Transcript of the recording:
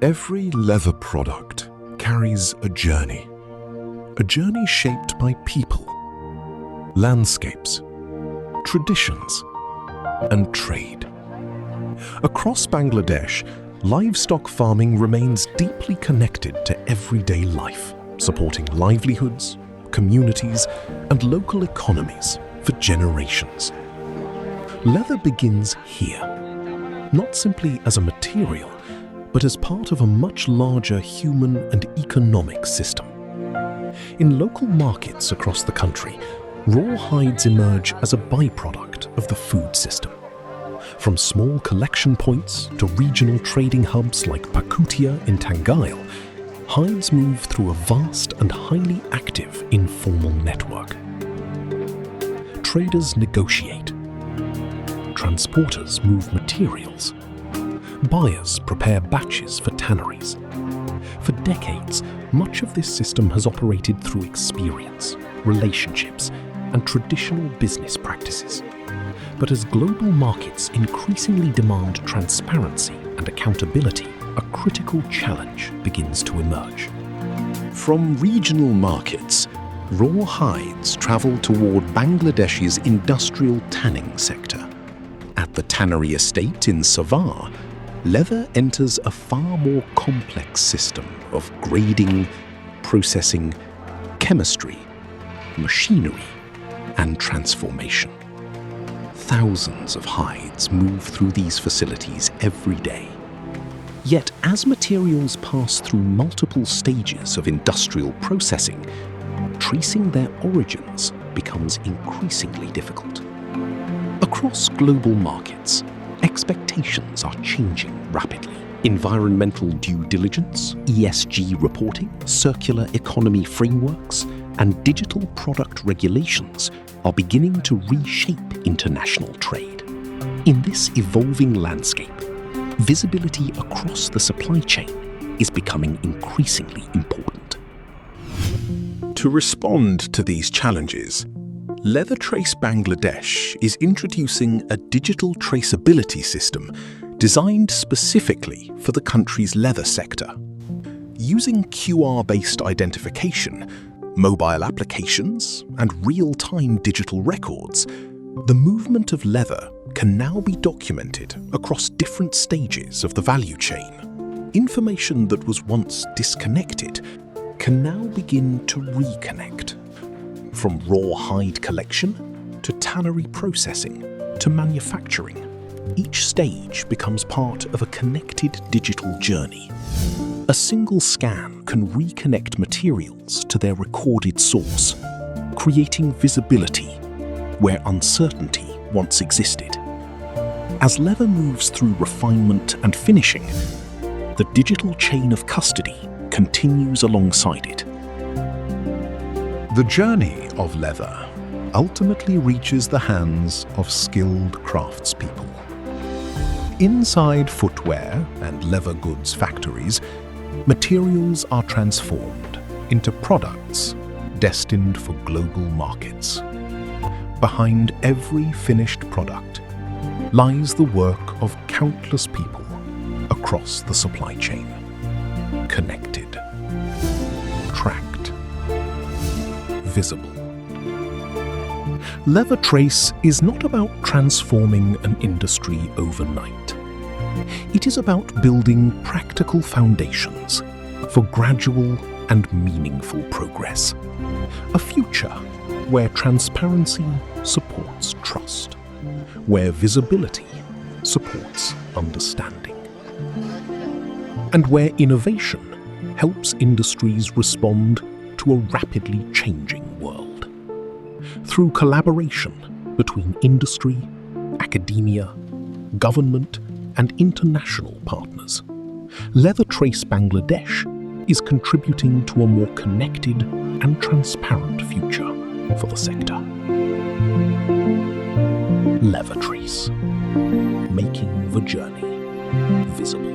Every leather product carries a journey shaped by people, landscapes, traditions, and trade. Across Bangladesh, livestock farming remains deeply connected to everyday life, supporting livelihoods, communities, and local economies for generations. Leather begins here, not simply as a material, but as part of a much larger human and economic system. In local markets across the country, raw hides emerge as a byproduct of the food system. From small collection points to regional trading hubs like Pakutia in Tangail, hides move through a vast and highly active informal network. Traders negotiate. Transporters move materials. Buyers prepare batches for tanneries. For decades, much of this system has operated through experience, relationships, and traditional business practices. But as global markets increasingly demand transparency and accountability, a critical challenge begins to emerge. From regional markets, raw hides travel toward Bangladesh's industrial tanning sector. At the tannery estate in Savar, leather enters a far more complex system of grading, processing, chemistry, machinery, and transformation. Thousands of hides move through these facilities every day. Yet, as materials pass through multiple stages of industrial processing, tracing their origins becomes increasingly difficult. Across global markets, expectations are changing rapidly. Environmental due diligence, ESG reporting, circular economy frameworks, and digital product regulations are beginning to reshape international trade. In this evolving landscape, visibility across the supply chain is becoming increasingly important. To respond to these challenges, Leathertrace Bangladesh is introducing a digital traceability system designed specifically for the country's leather sector. Using QR-based identification, mobile applications, and real-time digital records, the movement of leather can now be documented across different stages of the value chain. Information that was once disconnected can now begin to reconnect. From raw hide collection to tannery processing to manufacturing, each stage becomes part of a connected digital journey. A single scan can reconnect materials to their recorded source, creating visibility where uncertainty once existed. As leather moves through refinement and finishing, the digital chain of custody continues alongside it. The journey of leather ultimately reaches the hands of skilled craftspeople. Inside footwear and leather goods factories, materials are transformed into products destined for global markets. Behind every finished product lies the work of countless people across the supply chain. Connected, tracked, visible. Leathertrace is not about transforming an industry overnight. It is about building practical foundations for gradual and meaningful progress. A future where transparency supports trust, where visibility supports understanding, and where innovation helps industries respond to a rapidly changing world. Through collaboration between industry, academia, government, and international partners, Leathertrace Bangladesh is contributing to a more connected and transparent future for the sector. Leathertrace, making the journey visible.